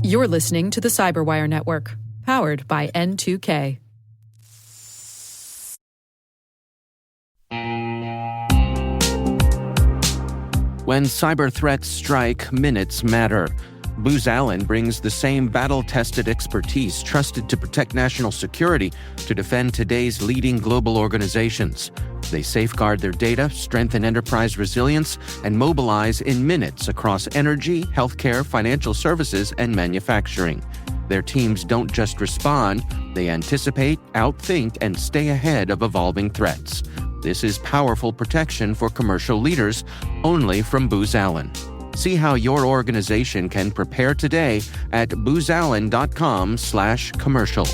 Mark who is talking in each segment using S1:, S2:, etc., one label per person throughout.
S1: You're listening to the CyberWire Network, powered by N2K.
S2: When cyber threats strike, minutes matter. Booz Allen brings the same battle-tested expertise trusted to protect national security to defend today's leading global organizations. They safeguard their data, strengthen enterprise resilience, and mobilize in minutes across energy, healthcare, financial services, and manufacturing. Their teams don't just respond, they anticipate, outthink, and stay ahead of evolving threats. This is powerful protection for commercial leaders, only from Booz Allen. See how your organization can prepare today at boozallen.com/commercial.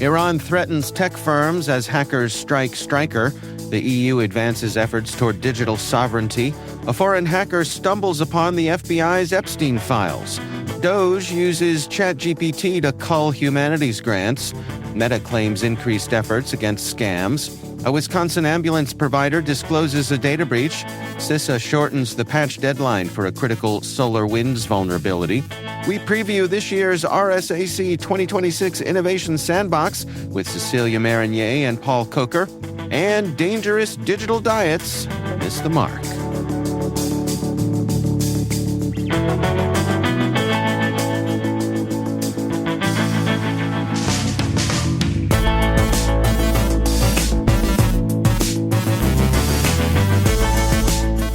S2: Iran threatens tech firms as hackers strike Stryker. The EU advances efforts toward digital sovereignty. A foreign hacker stumbles upon the FBI's Epstein files. Doge uses ChatGPT to cull humanities grants. Meta claims increased efforts against scams. A Wisconsin ambulance provider discloses a data breach. CISA shortens the patch deadline for a critical SolarWinds vulnerability. We preview this year's RSAC 2026 Innovation Sandbox with Cecilia Marinier and Paul Kocher. And dangerous digital diets miss the mark.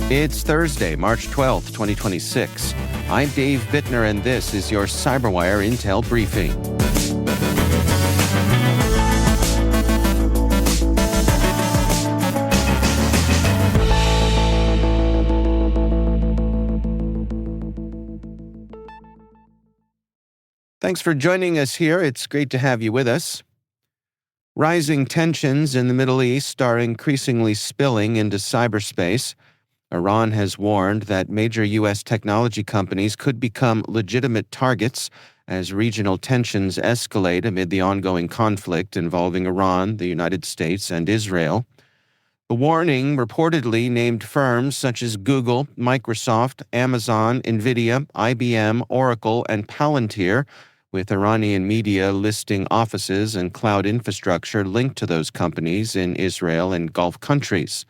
S2: It's Thursday, March 12th, 2026. I'm Dave Bittner, and this is your CyberWire Intel Briefing. Thanks for joining us here. It's great to have you with us. Rising tensions in the Middle East are increasingly spilling into cyberspace. Iran has warned that major U.S. technology companies could become legitimate targets as regional tensions escalate amid the ongoing conflict involving Iran, the United States, and Israel. The warning reportedly named firms such as Google, Microsoft, Amazon, NVIDIA, IBM, Oracle, and Palantir, with Iranian media listing offices and cloud infrastructure linked to those companies in Israel and Gulf countries.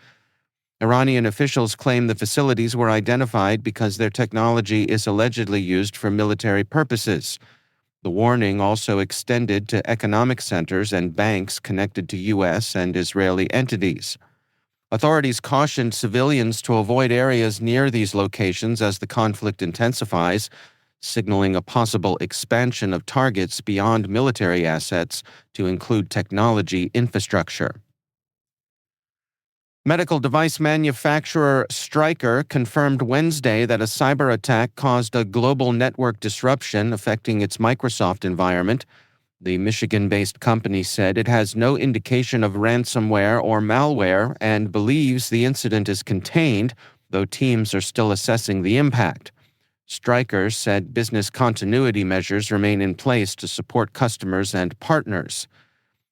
S2: Iranian officials claim the facilities were identified because their technology is allegedly used for military purposes. The warning also extended to economic centers and banks connected to U.S. and Israeli entities. Authorities cautioned civilians to avoid areas near these locations as the conflict intensifies, signaling a possible expansion of targets beyond military assets to include technology infrastructure. Medical device manufacturer Stryker confirmed Wednesday that a cyber attack caused a global network disruption affecting its Microsoft environment. The Michigan-based company said it has no indication of ransomware or malware and believes the incident is contained, though teams are still assessing the impact. Stryker said business continuity measures remain in place to support customers and partners.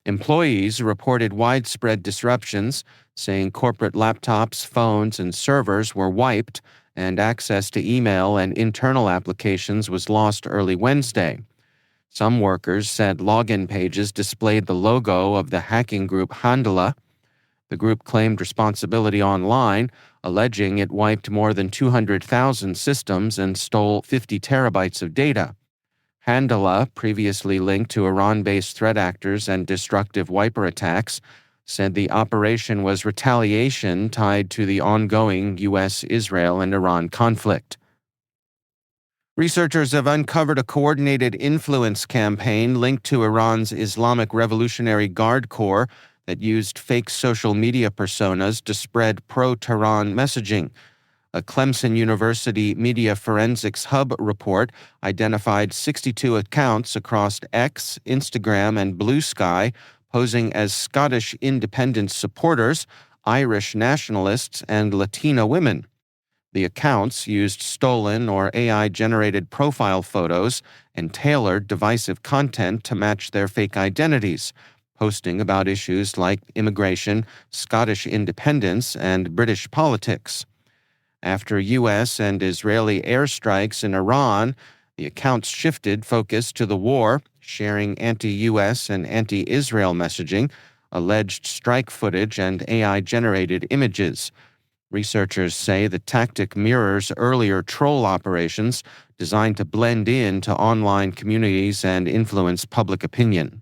S2: Employees reported widespread disruptions, saying corporate laptops, phones, and servers were wiped, and access to email and internal applications was lost early Wednesday. Some workers said login pages displayed the logo of the hacking group Handala. The group claimed responsibility online, alleging it wiped more than 200,000 systems and stole 50 terabytes of data. Handala, previously linked to Iran-based threat actors and destructive wiper attacks, said the operation was retaliation tied to the ongoing U.S., Israel, and Iran conflict. Researchers have uncovered a coordinated influence campaign linked to Iran's Islamic Revolutionary Guard Corps that used fake social media personas to spread pro-Tehran messaging. A Clemson University Media Forensics Hub report identified 62 accounts across X, Instagram, and Blue Sky, posing as Scottish independence supporters, Irish nationalists, and Latina women. The accounts used stolen or AI-generated profile photos and tailored divisive content to match their fake identities, posting about issues like immigration, Scottish independence, and British politics. After U.S. and Israeli airstrikes in Iran, the accounts shifted focus to the war, sharing anti-U.S. and anti-Israel messaging, alleged strike footage, and AI-generated images. Researchers say the tactic mirrors earlier troll operations designed to blend into online communities and influence public opinion.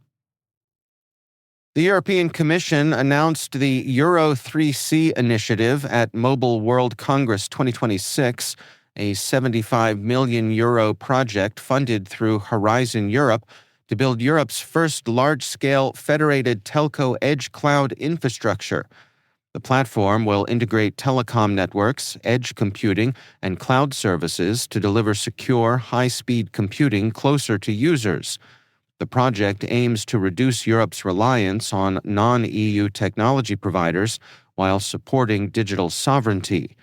S2: The European Commission announced the Euro 3C initiative at Mobile World Congress 2026, a €75 million project funded through Horizon Europe to build Europe's first large-scale federated telco edge cloud infrastructure. The platform will integrate telecom networks, edge computing, and cloud services to deliver secure, high-speed computing closer to users. The project aims to reduce Europe's reliance on non-EU technology providers while supporting digital sovereignty.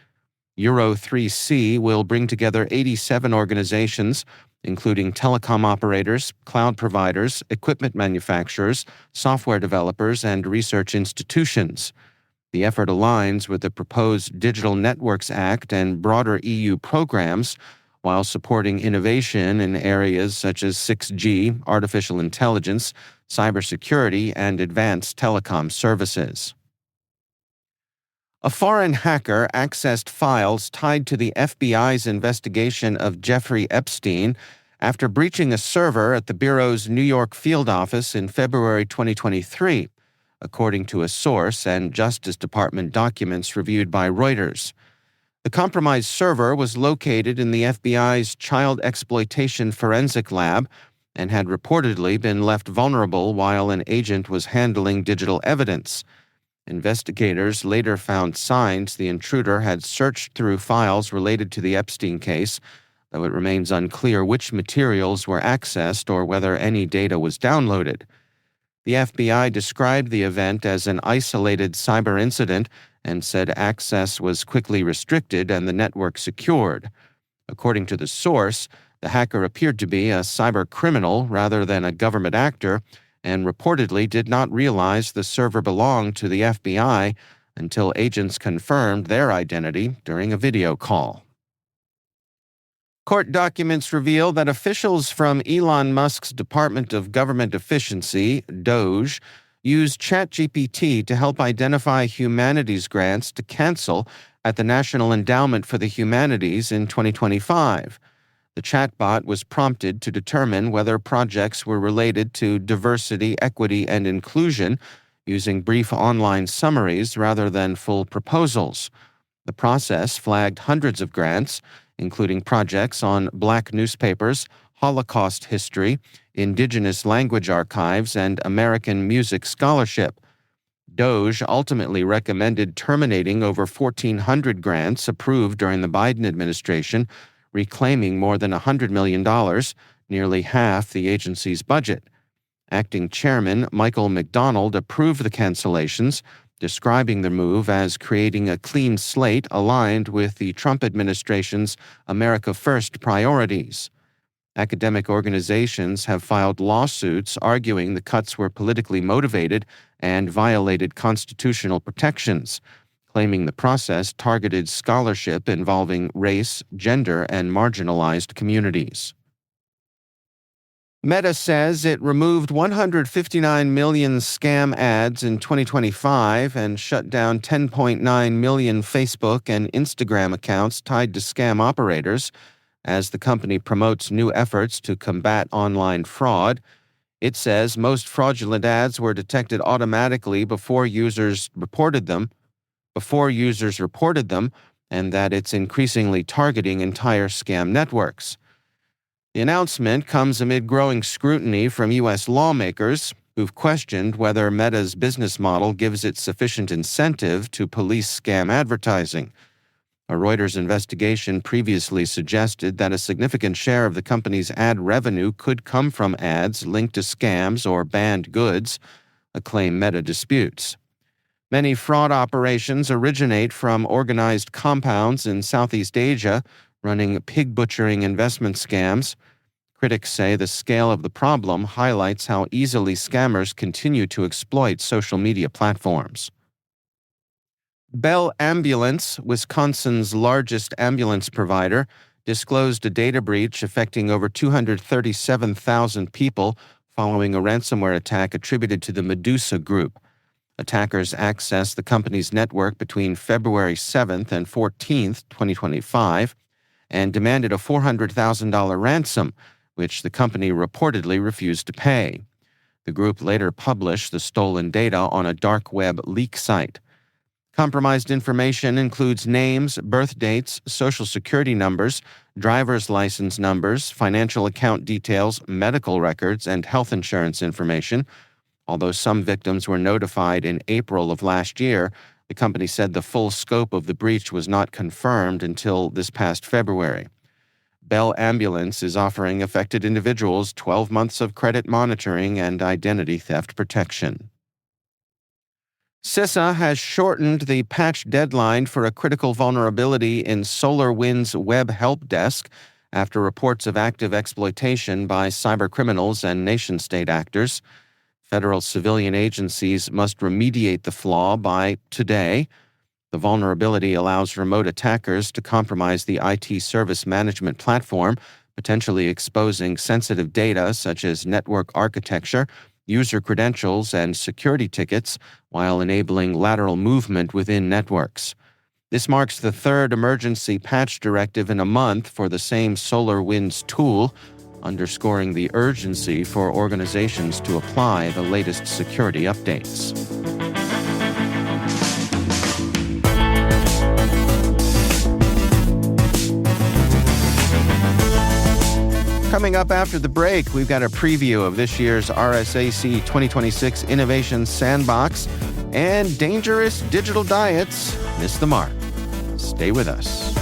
S2: Euro 3C will bring together 87 organizations, including telecom operators, cloud providers, equipment manufacturers, software developers, and research institutions. The effort aligns with the proposed Digital Networks Act and broader EU programs, while supporting innovation in areas such as 6G, artificial intelligence, cybersecurity, and advanced telecom services. A foreign hacker accessed files tied to the FBI's investigation of Jeffrey Epstein after breaching a server at the Bureau's New York field office in February 2023. According to a source and Justice Department documents reviewed by Reuters. The compromised server was located in the FBI's Child Exploitation Forensic Lab and had reportedly been left vulnerable while an agent was handling digital evidence. Investigators later found signs the intruder had searched through files related to the Epstein case, though it remains unclear which materials were accessed or whether any data was downloaded. The FBI described the event as an isolated cyber incident and said access was quickly restricted and the network secured. According to the source, the hacker appeared to be a cyber criminal rather than a government actor and reportedly did not realize the server belonged to the FBI until agents confirmed their identity during a video call. Court documents reveal that officials from Elon Musk's Department of Government Efficiency, Doge, used ChatGPT to help identify humanities grants to cancel at the National Endowment for the Humanities in 2025. The chatbot was prompted to determine whether projects were related to diversity, equity, and inclusion, using brief online summaries rather than full proposals. The process flagged hundreds of grants, including projects on Black newspapers, Holocaust history, indigenous language archives, and American music scholarship. Doge ultimately recommended terminating over 1,400 grants approved during the Biden administration, reclaiming more than $100 million, nearly half the agency's budget. Acting Chairman Michael McDonald approved the cancellations, describing the move as creating a clean slate aligned with the Trump administration's America First priorities. Academic organizations have filed lawsuits arguing the cuts were politically motivated and violated constitutional protections, claiming the process targeted scholarship involving race, gender, and marginalized communities. Meta says it removed 159 million scam ads in 2025 and shut down 10.9 million Facebook and Instagram accounts tied to scam operators as the company promotes new efforts to combat online fraud. It says most fraudulent ads were detected automatically before users reported them, and that it's increasingly targeting entire scam networks. The announcement comes amid growing scrutiny from U.S. lawmakers who've questioned whether Meta's business model gives it sufficient incentive to police scam advertising. A Reuters investigation previously suggested that a significant share of the company's ad revenue could come from ads linked to scams or banned goods, a claim Meta disputes. Many fraud operations originate from organized compounds in Southeast Asia running pig butchering investment scams. Critics say the scale of the problem highlights how easily scammers continue to exploit social media platforms. Bell Ambulance, Wisconsin's largest ambulance provider, disclosed a data breach affecting over 237,000 people following a ransomware attack attributed to the Medusa Group. Attackers accessed the company's network between February 7th and 14th, 2025, and demanded a $400,000 ransom, which the company reportedly refused to pay. The group later published the stolen data on a dark web leak site. Compromised information includes names, birth dates, social security numbers, driver's license numbers, financial account details, medical records, and health insurance information. Although some victims were notified in April of last year, the company said the full scope of the breach was not confirmed until this past February. Bell Ambulance is offering affected individuals 12 months of credit monitoring and identity theft protection. CISA has shortened the patch deadline for a critical vulnerability in SolarWinds web help desk after reports of active exploitation by cybercriminals and nation-state actors. Federal civilian agencies must remediate the flaw by today. The vulnerability allows remote attackers to compromise the IT service management platform, potentially exposing sensitive data such as network architecture, user credentials, and security tickets, while enabling lateral movement within networks. This marks the third emergency patch directive in a month for the same SolarWinds tool, underscoring the urgency for organizations to apply the latest security updates. Coming up after the break, we've got a preview of this year's RSAC 2026 Innovation Sandbox and dangerous digital diets miss the mark. Stay with us.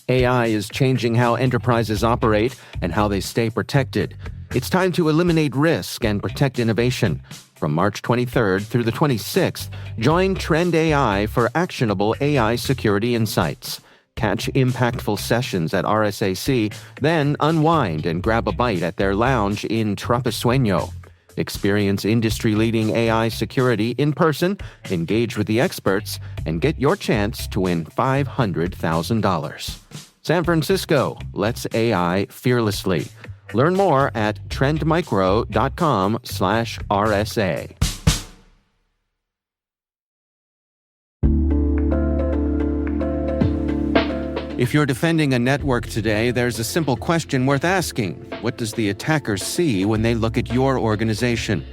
S2: AI is changing how enterprises operate and how they stay protected. It's time to eliminate risk and protect innovation. From March 23rd through the 26th, join Trend AI for actionable AI security insights. Catch impactful sessions at RSAC, then unwind and grab a bite at their lounge in Trapesueño. Experience industry-leading AI security in person, engage with the experts, and get your chance to win $500,000. San Francisco, let's AI fearlessly. Learn more at trendmicro.com/RSA. If you're defending a network today, there's a simple question worth asking. What does the attacker see when they look at your organization?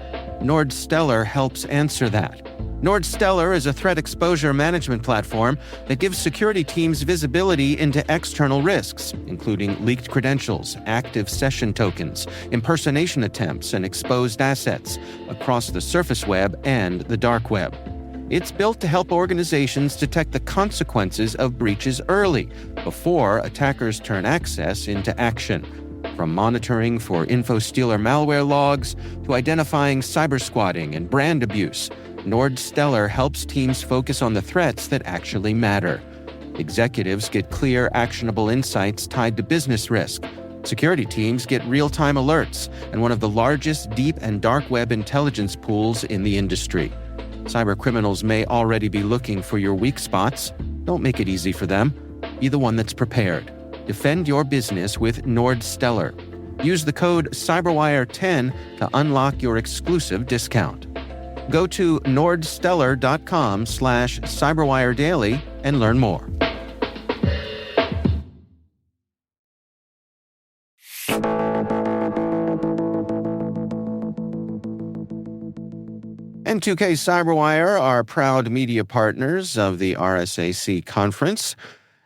S2: Nordstellar helps answer that. Nordstellar is a threat exposure management platform that gives security teams visibility into external risks, including leaked credentials, active session tokens, impersonation attempts, and exposed assets across the surface web and the dark web. It's built to help organizations detect the consequences of breaches early, before attackers turn access into action. From monitoring for InfoStealer malware logs to identifying cybersquatting and brand abuse, Nordstellar helps teams focus on the threats that actually matter. Executives get clear, actionable insights tied to business risk. Security teams get real-time alerts and one of the largest deep and dark web intelligence pools in the industry. Cybercriminals may already be looking for your weak spots. Don't make it easy for them. Be the one that's prepared. Defend your business with Nordstellar. Use the code CyberWire10 to unlock your exclusive discount. Go to nordstellar.com/CyberWireDaily and learn more. N2K CyberWire are proud media partners of the RSAC conference.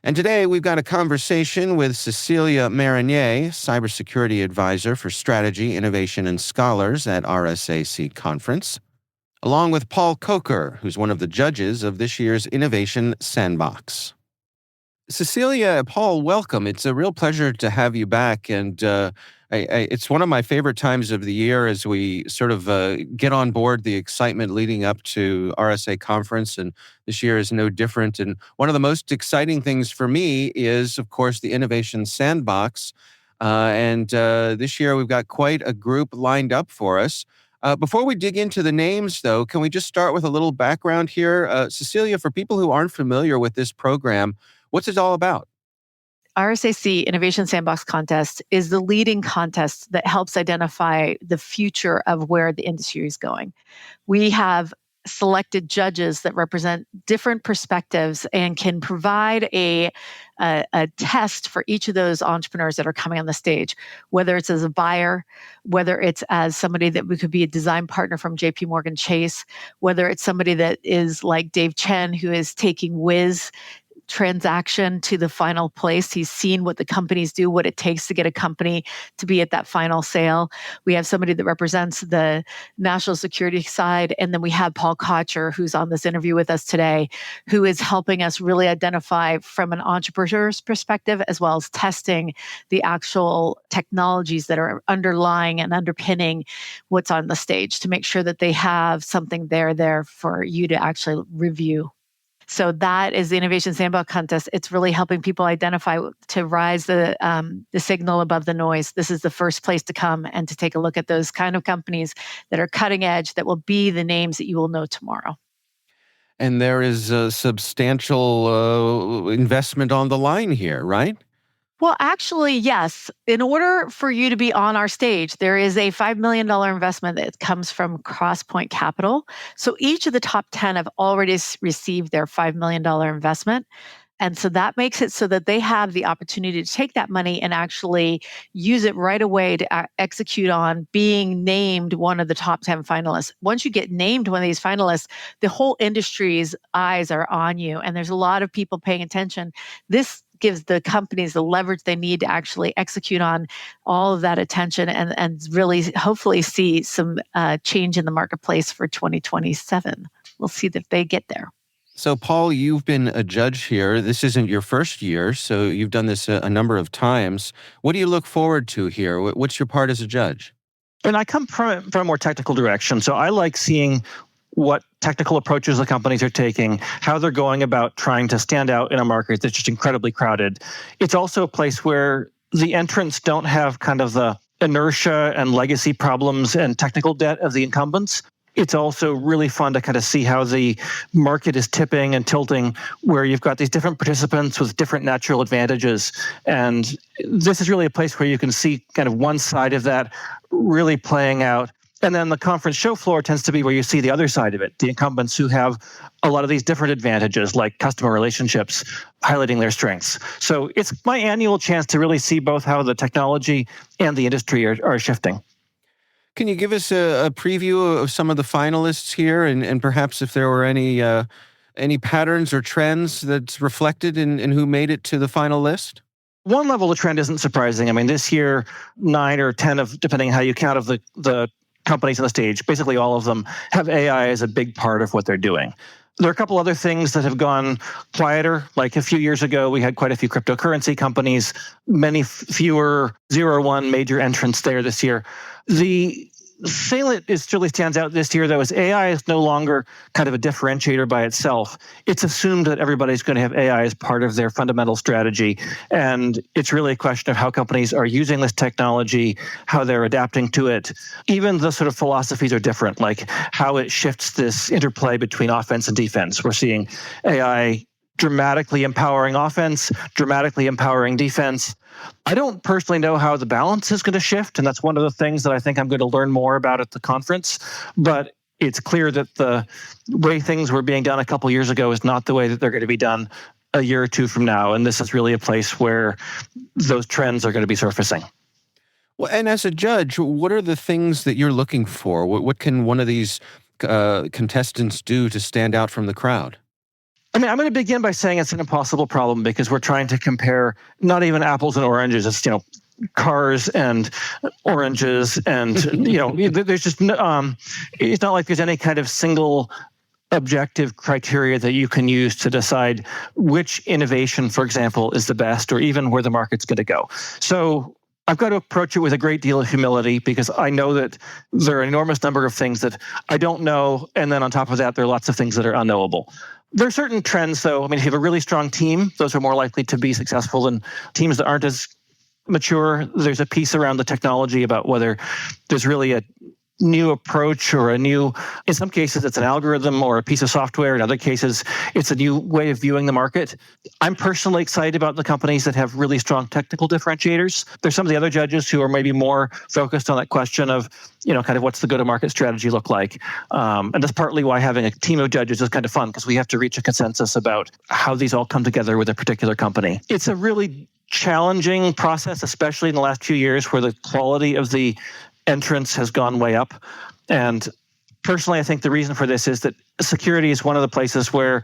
S2: And today we've got a conversation with Cecilia Marinier, cybersecurity advisor for strategy, innovation, and scholars at RSAC conference. along with Paul Kocher, who's one of the judges of this year's Innovation Sandbox. Cecilia, Paul, welcome. It's a real pleasure to have you back. And it's one of my favorite times of the year as we sort of get on board the excitement leading up to RSA conference. And this year is no different. And one of the most exciting things for me is, of course, the Innovation Sandbox. And this year we've got quite a group lined up for us. Before we dig into the names, though, can we just start with a little background here? Cecilia, for people who aren't familiar with this program, what's it all about?
S3: RSAC Innovation Sandbox Contest is the leading contest that helps identify the future of where the industry is going. We have selected judges that represent different perspectives and can provide a test for each of those entrepreneurs that are coming on the stage, whether it's as a buyer, whether it's as somebody that we could be a design partner from JP Morgan Chase, whether it's somebody that is like Dave Chen, who is taking Wiz transaction to the final place. He's seen what the companies do, what it takes to get a company to be at that final sale. We have somebody that represents the national security side. And then we have Paul Kocher, who's on this interview with us today, who is helping us really identify from an entrepreneur's perspective, as well as testing the actual technologies that are underlying and underpinning what's on the stage to make sure that they have something there for you to actually review. So that is the Innovation Sandbox Contest. It's really helping people identify to rise the signal above the noise. This is the first place to come and to take a look at those kind of companies that are cutting edge, that will be the names that you will know tomorrow.
S2: And there is a substantial investment on the line here, right?
S3: Well, actually, yes. In order for you to be on our stage, there is a $5 million investment that comes from Crosspoint Capital. So each of the top 10 have already received their $5 million investment. And so that makes it so that they have the opportunity to take that money and actually use it right away to execute on being named one of the top 10 finalists. Once you get named one of these finalists, the whole industry's eyes are on you. And there's a lot of people paying attention. This gives the companies the leverage they need to actually execute on all of that attention and really hopefully see some change in the marketplace for 2027. We'll see if they get there.
S2: So, Paul, you've been a judge here. This isn't your first year, so you've done this a number of times. What do you look forward to here? What's your part as a judge?
S4: And I come from a more technical direction, so I like seeing what technical approaches the companies are taking, how they're going about trying to stand out in a market that's just incredibly crowded. It's also a place where the entrants don't have kind of the inertia and legacy problems and technical debt of the incumbents. It's also really fun to kind of see how the market is tipping and tilting, where you've got these different participants with different natural advantages. And this is really a place where you can see kind of one side of that really playing out. And then the conference show floor tends to be where you see the other side of it, the incumbents who have a lot of these different advantages, like customer relationships, highlighting their strengths. So it's my annual chance to really see both how the technology and the industry are shifting.
S2: Can you give us a preview of some of the finalists here, and perhaps if there were any patterns or trends that's reflected in who made it to the final list?
S4: One level of trend isn't surprising. I mean, this year, 9 or 10 of, depending how you count, of the companies on the stage, basically all of them have AI as a big part of what they're doing. There are a couple other things that have gone quieter. Like a few years ago, we had quite a few cryptocurrency companies, many fewer 0-1 major entrants there this year. The thing that really stands out this year, though, is AI is no longer kind of a differentiator by itself. It's assumed that everybody's going to have AI as part of their fundamental strategy. And it's really a question of how companies are using this technology, how they're adapting to it. Even the sort of philosophies are different, like how it shifts this interplay between offense and defense. We're seeing AI dramatically empowering offense, dramatically empowering defense. I don't personally know how the balance is going to shift, and that's one of the things that I think I'm going to learn more about at the conference. But it's clear that the way things were being done a couple years ago is not the way that they're going to be done a year or two from now, and this is really a place where those trends are going to be surfacing.
S2: Well, and as a judge, what are the things that you're looking for? What can one of these contestants do to stand out from the crowd?
S4: I mean, I'm going to begin by saying it's an impossible problem because we're trying to compare not even apples and oranges. It's, cars and oranges and, there's just, it's not like there's any kind of single objective criteria that you can use to decide which innovation, for example, is the best or even where the market's going to go. So I've got to approach it with a great deal of humility because I know that there are an enormous number of things that I don't know. And then on top of that, there are lots of things that are unknowable. There are certain trends, though. I mean, if you have a really strong team, those are more likely to be successful than teams that aren't as mature. There's a piece around the technology about whether there's really a new approach or in some cases, it's an algorithm or a piece of software. In other cases, it's a new way of viewing the market. I'm personally excited about the companies that have really strong technical differentiators. There's some of the other judges who are maybe more focused on that question of, kind of what's the go-to-market strategy look like. And that's partly why having a team of judges is kind of fun because we have to reach a consensus about how these all come together with a particular company. It's a really challenging process, especially in the last few years where the quality of the entrance has gone way up. And personally, I think the reason for this is that security is one of the places where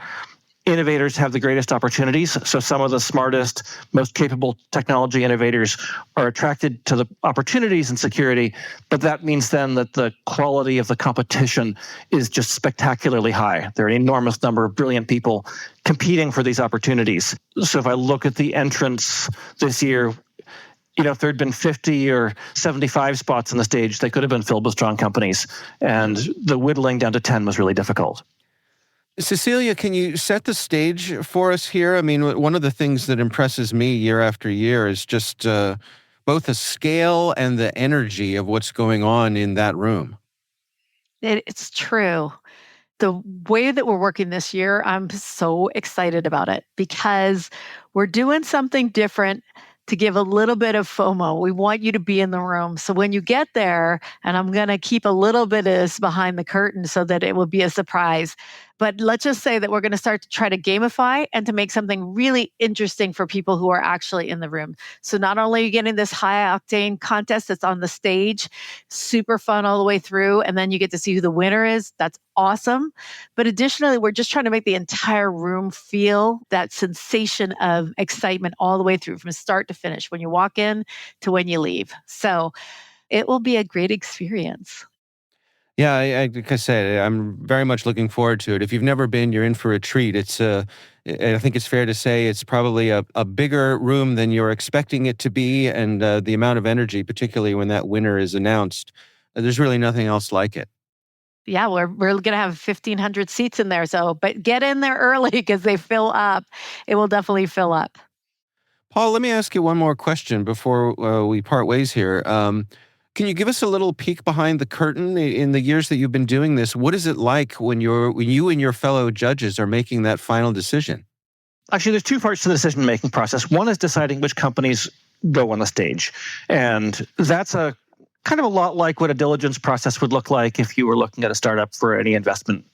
S4: innovators have the greatest opportunities. So some of the smartest, most capable technology innovators are attracted to the opportunities in security, but that means then that the quality of the competition is just spectacularly high. There are an enormous number of brilliant people competing for these opportunities. So if I look at the entrance this year, if there had been 50 or 75 spots on the stage, they could have been filled with strong companies. And the whittling down to 10 was really difficult.
S2: Cecilia, can you set the stage for us here? I mean, one of the things that impresses me year after year is just both the scale and the energy of what's going on in that room.
S3: It's true. The way that we're working this year, I'm so excited about it because we're doing something different to give a little bit of FOMO. We want you to be in the room. So when you get there, and I'm going to keep a little bit of this behind the curtain so that it will be a surprise. But let's just say that we're going to start to try to gamify and to make something really interesting for people who are actually in the room. So not only are you getting this high octane contest that's on the stage, super fun all the way through, and then you get to see who the winner is. That's awesome. But additionally, we're just trying to make the entire room feel that sensation of excitement all the way through from start to finish, when you walk in to when you leave. So it will be a great experience.
S2: Yeah, like I said, I'm very much looking forward to it. If you've never been, you're in for a treat. I think it's fair to say it's probably a bigger room than you're expecting it to be, and the amount of energy, particularly when that winner is announced, there's really nothing else like it.
S3: Yeah, we're going to have 1,500 seats in there. But get in there early because they fill up. It will definitely fill up.
S2: Paul, let me ask you one more question before we part ways here. Can you give us a little peek behind the curtain in the years that you've been doing this? What is it like when you and your fellow judges are making that final decision?
S4: Actually, there's two parts to the decision-making process. One is deciding which companies go on the stage. And that's a kind of a lot like what a diligence process would look like if you were looking at a startup for any investment,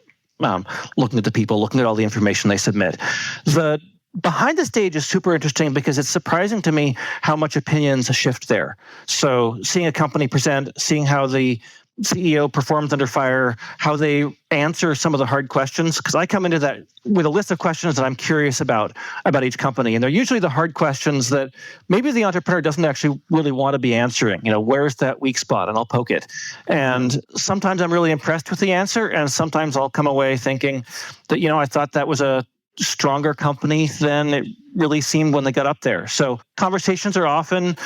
S4: looking at the people, looking at all the information they submit. The behind the stage is super interesting because it's surprising to me how much opinions shift there. So seeing a company present, seeing how the CEO performs under fire, how they answer some of the hard questions, because I come into that with a list of questions that I'm curious about each company. And they're usually the hard questions that maybe the entrepreneur doesn't actually really want to be answering. Where's that weak spot? And I'll poke it. And sometimes I'm really impressed with the answer. And sometimes I'll come away thinking that, I thought that was a stronger company than it really seemed when they got up there. So conversations are often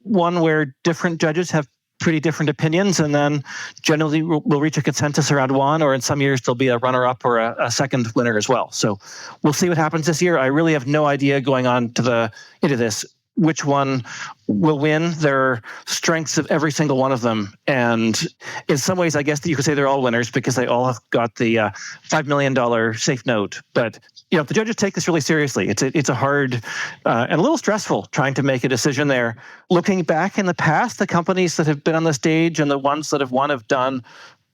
S4: one where different judges have pretty different opinions, and then generally we'll reach a consensus around one, or in some years there'll be a runner-up or a second winner as well. So we'll see what happens this year. I really have no idea going on into this which one will win. There are strengths of every single one of them. And in some ways, I guess that you could say they're all winners because they all have got the $5 million safe note. But the judges take this really seriously. It's a hard and a little stressful trying to make a decision there. Looking back in the past, the companies that have been on the stage and the ones that have won have done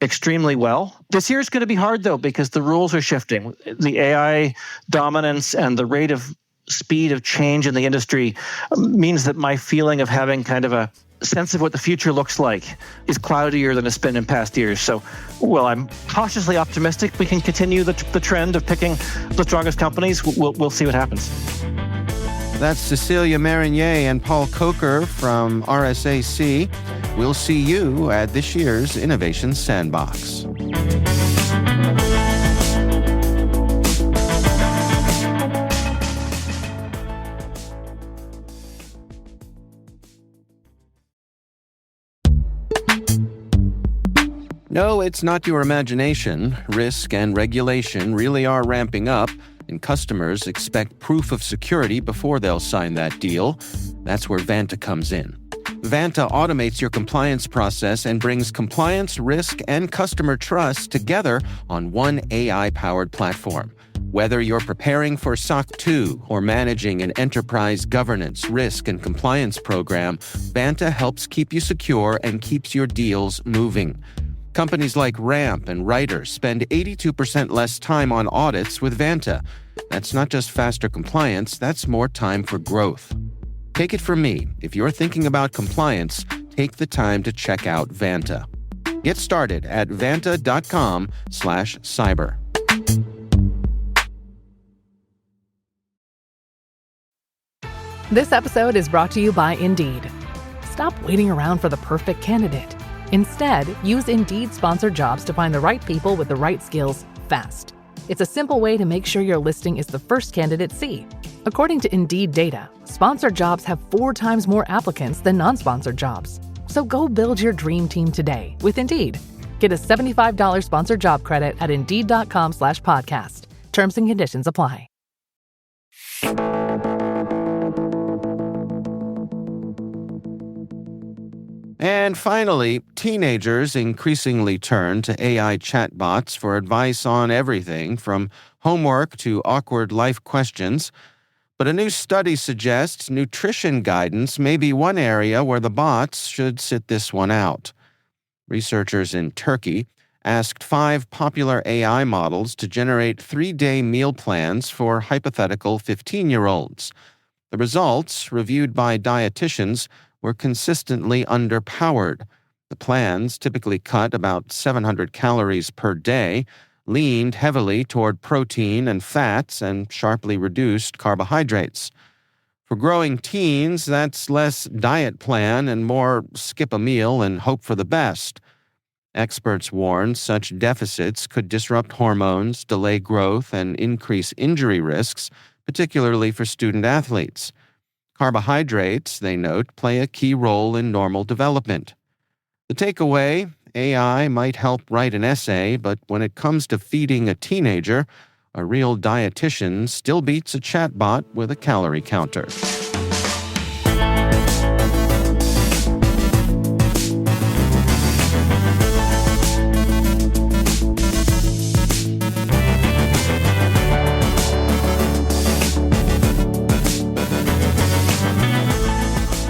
S4: extremely well. This year is going to be hard, though, because the rules are shifting. The AI dominance and the rate of speed of change in the industry means that my feeling of having kind of a sense of what the future looks like is cloudier than it's been in past years. So, I'm cautiously optimistic we can continue the trend of picking the strongest companies. We'll see what happens.
S2: That's Cecilia Marinier and Paul Kocher from RSAC. We'll see you at this year's Innovation Sandbox. No, it's not your imagination. Risk and regulation really are ramping up, and customers expect proof of security before they'll sign that deal. That's where Vanta comes in. Vanta automates your compliance process and brings compliance, risk, and customer trust together on one AI-powered platform. Whether you're preparing for SOC 2 or managing an enterprise governance, risk, and compliance program, Vanta helps keep you secure and keeps your deals moving. Companies like Ramp and Ryder spend 82% less time on audits with Vanta. That's not just faster compliance, that's more time for growth. Take it from me, if you're thinking about compliance, take the time to check out Vanta. Get started at vanta.com/cyber.
S5: This episode is brought to you by Indeed. Stop waiting around for the perfect candidate. Instead, use Indeed sponsored jobs to find the right people with the right skills fast. It's a simple way to make sure your listing is the first candidates see. According to Indeed data, sponsored jobs have 4 times more applicants than non-sponsored jobs. So go build your dream team today with Indeed. Get a $75 sponsored job credit at Indeed.com/podcast. Terms and conditions apply.
S2: And finally, teenagers increasingly turn to AI chatbots for advice on everything from homework to awkward life questions. But a new study suggests nutrition guidance may be one area where the bots should sit this one out. Researchers in Turkey asked 5 popular AI models to generate 3-day meal plans for hypothetical 15-year-olds. The results, reviewed by dietitians, were consistently underpowered. The plans typically cut about 700 calories per day, leaned heavily toward protein and fats, and sharply reduced carbohydrates. For growing teens, that's less diet plan and more skip a meal and hope for the best. Experts warn such deficits could disrupt hormones, delay growth, and increase injury risks, particularly for student athletes. Carbohydrates, they note, play a key role in normal development. The takeaway, AI might help write an essay, but when it comes to feeding a teenager, a real dietitian still beats a chatbot with a calorie counter.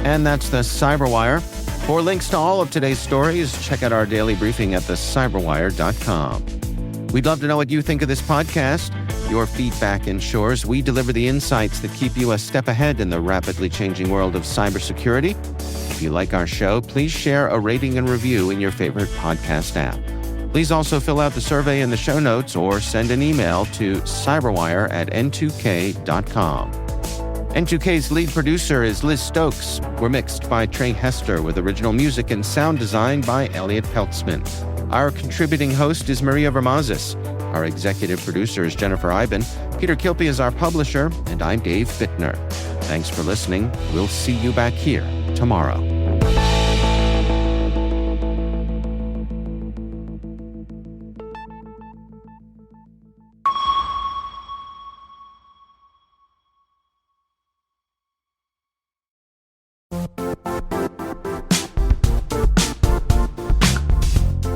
S2: And that's the CyberWire. For links to all of today's stories, check out our daily briefing at thecyberwire.com. We'd love to know what you think of this podcast. Your feedback ensures we deliver the insights that keep you a step ahead in the rapidly changing world of cybersecurity. If you like our show, please share a rating and review in your favorite podcast app. Please also fill out the survey in the show notes or send an email to cyberwire@n2k.com. N2K's lead producer is Liz Stokes. We're mixed by Trey Hester with original music and sound design by Elliot Peltzman. Our contributing host is Maria Vermazis. Our executive producer is Jennifer Iben. Peter Kilpie is our publisher, and I'm Dave Bittner. Thanks for listening. We'll see you back here tomorrow.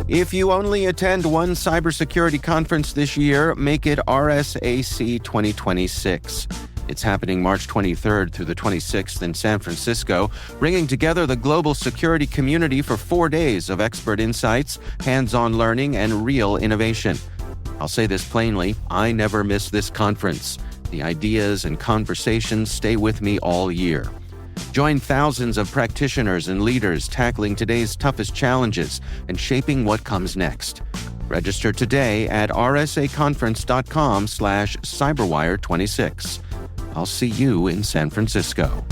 S2: If you only attend one cybersecurity conference this year, make it RSAC 2026. It's happening March 23rd through the 26th in San Francisco, bringing together the global security community for 4 days of expert insights, hands-on learning, and real innovation. I'll say this plainly, I never miss this conference. The ideas and conversations stay with me all year. Join thousands of practitioners and leaders tackling today's toughest challenges and shaping what comes next. Register today at rsaconference.com/cyberwire26. I'll see you in San Francisco.